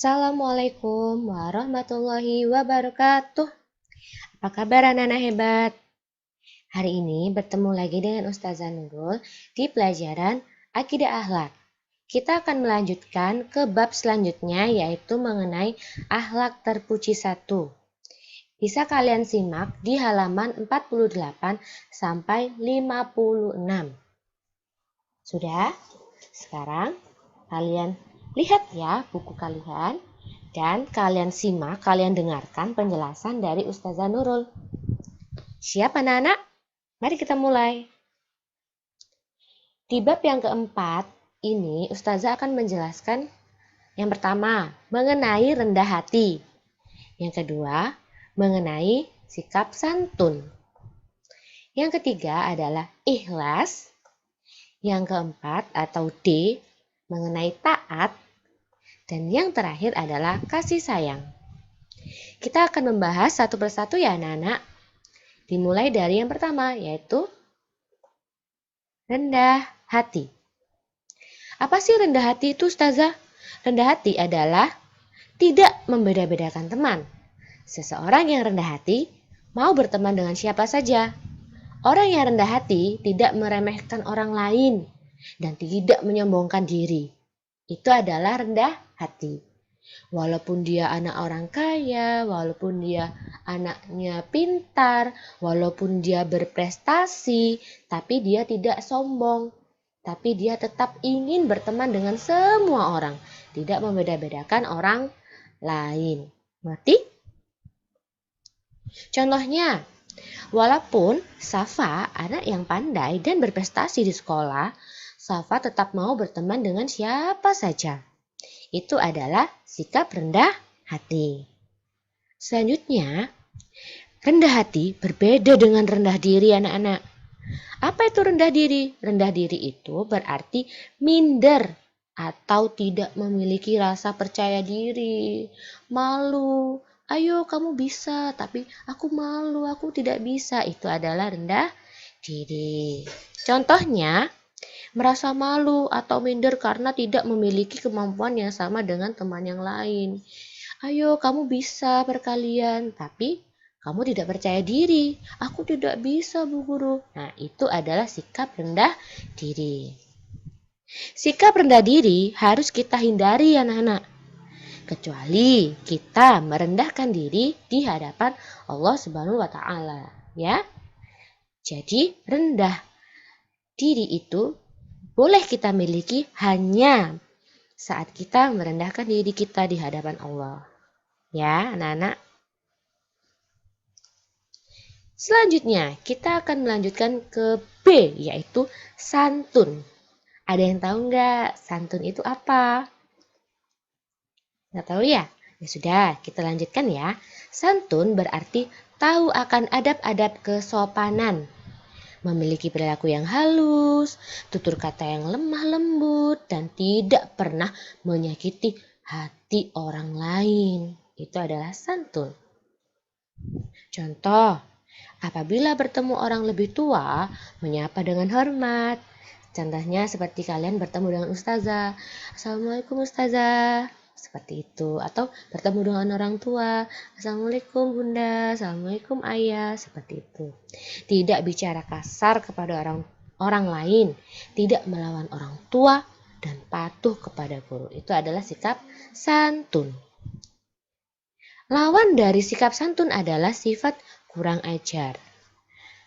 Assalamualaikum warahmatullahi wabarakatuh. Apa kabar anak-anak hebat? Hari ini bertemu lagi dengan Ustazah Nurul di pelajaran Akidah Akhlak. Kita akan melanjutkan ke bab selanjutnya yaitu mengenai akhlak terpuji 1. Bisa kalian simak di halaman 48 sampai 56. Sudah? Sekarang kalian lihat ya buku kalian dan kalian simak, kalian dengarkan penjelasan dari Ustazah Nurul. Siap anak-anak? Mari kita mulai. Di bab yang keempat ini Ustazah akan menjelaskan yang pertama mengenai rendah hati. Yang kedua mengenai sikap santun. Yang ketiga adalah ikhlas. Yang keempat atau D mengenai taat. Dan yang terakhir adalah kasih sayang. Kita akan membahas satu persatu ya anak-anak. Dimulai dari yang pertama yaitu rendah hati. Apa sih rendah hati itu Ustazah? Rendah hati adalah tidak membeda-bedakan teman. Seseorang yang rendah hati mau berteman dengan siapa saja. Orang yang rendah hati tidak meremehkan orang lain dan tidak menyombongkan diri. Itu adalah rendah hati. Walaupun dia anak orang kaya, walaupun dia anaknya pintar, walaupun dia berprestasi, tapi dia tidak sombong. Tapi dia tetap ingin berteman dengan semua orang, tidak membeda-bedakan orang lain. Ngerti? Contohnya, walaupun Safa anak yang pandai dan berprestasi di sekolah, Safa tetap mau berteman dengan siapa saja. Itu adalah sikap rendah hati. Selanjutnya, rendah hati berbeda dengan rendah diri anak-anak. Apa itu rendah diri? Rendah diri itu berarti minder atau tidak memiliki rasa percaya diri, malu. Ayo kamu bisa, tapi aku malu, aku tidak bisa. Itu adalah rendah diri. Contohnya, merasa malu atau minder karena tidak memiliki kemampuan yang sama dengan teman yang lain. Ayo kamu bisa perkalian, tapi kamu tidak percaya diri. Aku tidak bisa Bu Guru. Nah itu adalah sikap rendah diri. Sikap rendah diri harus kita hindari anak-anak. Kecuali kita merendahkan diri di hadapan Allah Subhanahu wa Ta'ala. Ya. Jadi rendah diri itu boleh kita miliki hanya saat kita merendahkan diri kita di hadapan Allah. Ya, anak-anak. Selanjutnya, kita akan melanjutkan ke B, yaitu santun. Ada yang tahu nggak santun itu apa? Nggak tahu ya? Ya sudah, kita lanjutkan ya. Santun berarti tahu akan adab-adab kesopanan. Memiliki perilaku yang halus, tutur kata yang lemah lembut, dan tidak pernah menyakiti hati orang lain. Itu adalah santun. Contoh, apabila bertemu orang lebih tua, menyapa dengan hormat. Contohnya seperti kalian bertemu dengan ustazah. Assalamualaikum ustazah. Seperti itu. Atau bertemu dengan orang tua. Assalamualaikum bunda. Assalamualaikum ayah. Seperti itu. Tidak bicara kasar kepada orang lain. Tidak melawan orang tua. Dan patuh kepada guru. Itu adalah sikap santun. Lawan dari sikap santun adalah sifat kurang ajar.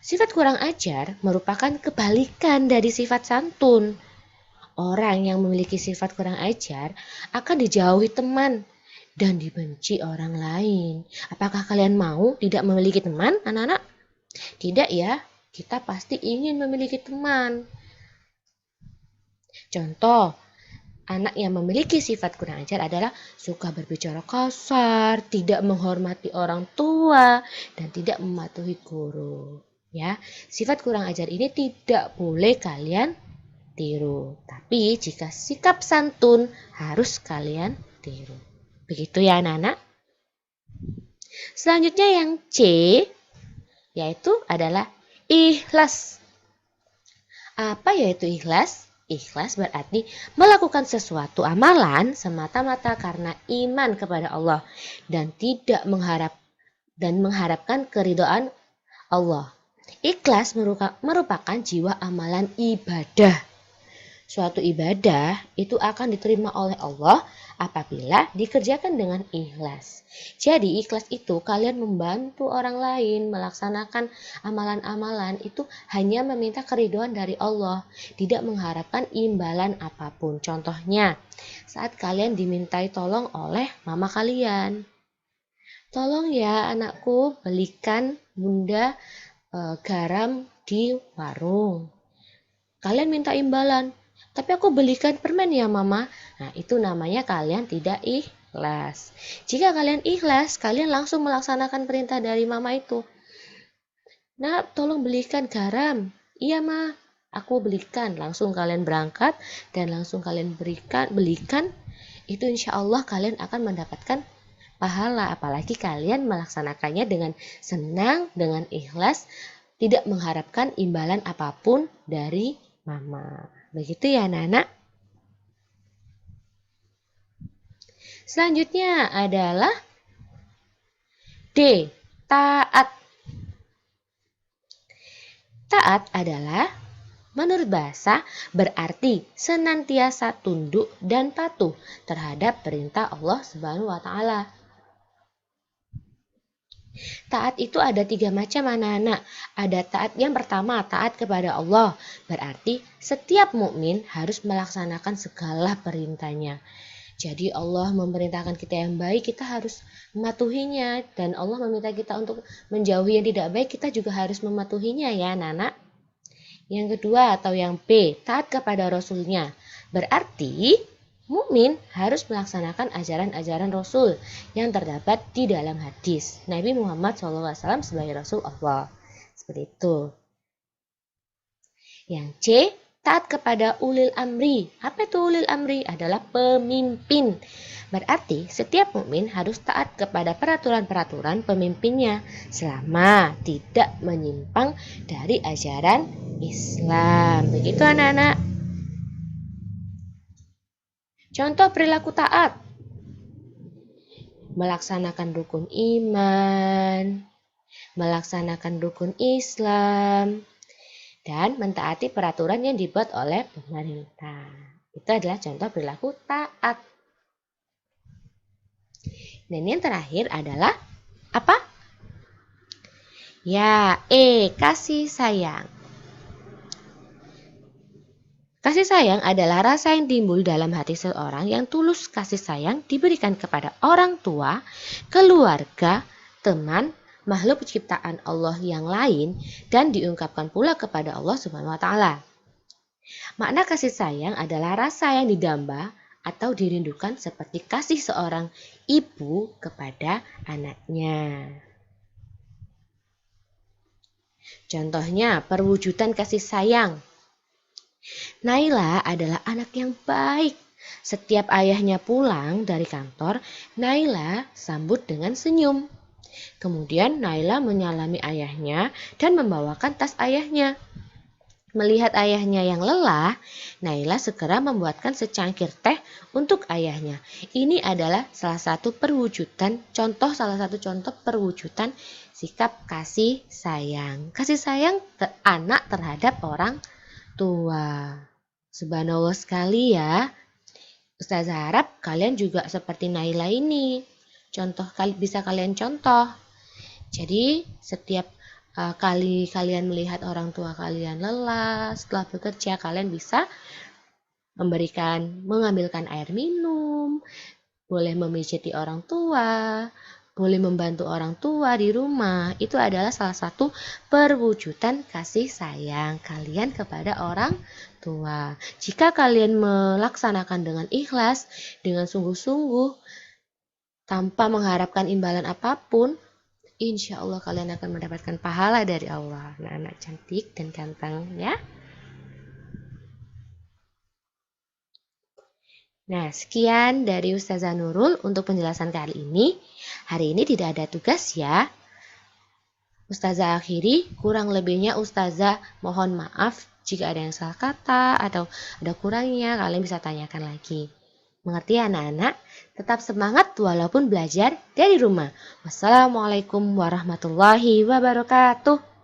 Sifat kurang ajar merupakan kebalikan dari sifat santun. Orang yang memiliki sifat kurang ajar akan dijauhi teman dan dibenci orang lain. Apakah kalian mau tidak memiliki teman, anak-anak? Tidak ya, kita pasti ingin memiliki teman. Contoh, anak yang memiliki sifat kurang ajar adalah suka berbicara kasar, tidak menghormati orang tua, dan tidak mematuhi guru. Ya, sifat kurang ajar ini tidak boleh kalian tiru. Tapi jika sikap santun harus kalian tiru. Begitu ya anak-anak. Selanjutnya yang C yaitu adalah ikhlas. Apa yaitu ikhlas? Ikhlas berarti melakukan sesuatu amalan semata-mata karena iman kepada Allah dan tidak mengharapkan keridhaan Allah. Ikhlas merupakan jiwa amalan ibadah. Suatu ibadah itu akan diterima oleh Allah apabila dikerjakan dengan ikhlas. Jadi ikhlas itu kalian membantu orang lain melaksanakan amalan-amalan itu hanya meminta keridhaan dari Allah, tidak mengharapkan imbalan apapun. Contohnya, saat kalian dimintai tolong oleh mama kalian. Tolong ya anakku belikan bunda garam di warung. Kalian minta imbalan. Tapi aku belikan permen ya mama. Nah itu namanya kalian tidak ikhlas. Jika kalian ikhlas, kalian langsung melaksanakan perintah dari mama itu. Nah tolong belikan garam. Iya ma, aku belikan. Langsung kalian berangkat dan langsung kalian belikan. Itu insya Allah kalian akan mendapatkan pahala. Apalagi kalian melaksanakannya dengan senang, dengan ikhlas. Tidak mengharapkan imbalan apapun dari mama. Begitu ya anak-anak. Selanjutnya adalah D. Taat. Taat adalah menurut bahasa berarti senantiasa tunduk dan patuh terhadap perintah Allah Subhanahu wa Ta'ala. Taat itu ada 3 macam anak-anak. Ada taat yang pertama, taat kepada Allah. Berarti setiap mukmin harus melaksanakan segala perintahnya. Jadi Allah memerintahkan kita yang baik, kita harus mematuhinya. Dan Allah meminta kita untuk menjauhi yang tidak baik, kita juga harus mematuhinya ya anak-anak. Yang kedua atau yang B, taat kepada Rasulnya. Berarti mukmin harus melaksanakan ajaran-ajaran Rasul yang terdapat di dalam hadis Nabi Muhammad SAW sebagai Rasul Allah. Seperti itu. Yang C, taat kepada ulil amri. Apa itu ulil amri? Adalah pemimpin. Berarti setiap mukmin harus taat kepada peraturan-peraturan pemimpinnya selama tidak menyimpang dari ajaran Islam. Begitu anak-anak. Contoh perilaku taat. Melaksanakan rukun iman, melaksanakan rukun Islam, dan mentaati peraturan yang dibuat oleh pemerintah. Itu adalah contoh perilaku taat. Dan yang terakhir adalah apa? Ya, kasih sayang. Kasih sayang adalah rasa yang timbul dalam hati seseorang yang tulus kasih sayang diberikan kepada orang tua, keluarga, teman, makhluk ciptaan Allah yang lain dan diungkapkan pula kepada Allah Subhanahu wa Ta'ala. Makna kasih sayang adalah rasa yang didamba atau dirindukan seperti kasih seorang ibu kepada anaknya. Contohnya perwujudan kasih sayang. Naila adalah anak yang baik. Setiap ayahnya pulang dari kantor, Naila sambut dengan senyum. Kemudian Naila menyalami ayahnya dan membawakan tas ayahnya. Melihat ayahnya yang lelah, Naila segera membuatkan secangkir teh untuk ayahnya. Ini adalah salah satu perwujudan perwujudan sikap kasih sayang. Kasih sayang anak terhadap orang tua. Subhanallah sekali ya. Ustazah harap kalian juga seperti Naila ini. Bisa kalian contoh. Jadi setiap kali kalian melihat orang tua kalian lelah setelah bekerja, kalian bisa mengambilkan air minum, boleh memijiti orang tua, boleh membantu orang tua di rumah. Itu adalah salah satu perwujudan kasih sayang kalian kepada orang tua. Jika kalian melaksanakan dengan ikhlas, dengan sungguh-sungguh, tanpa mengharapkan imbalan apapun, insya Allah kalian akan mendapatkan pahala dari Allah. Anak-anak cantik dan ganteng ya. Nah, sekian dari Ustazah Nurul untuk penjelasan kali ini. Hari ini tidak ada tugas ya. Ustazah akhiri, kurang lebihnya Ustazah mohon maaf. Jika ada yang salah kata atau ada kurangnya, kalian bisa tanyakan lagi. Mengerti ya anak-anak? Tetap semangat walaupun belajar dari rumah. Wassalamualaikum warahmatullahi wabarakatuh.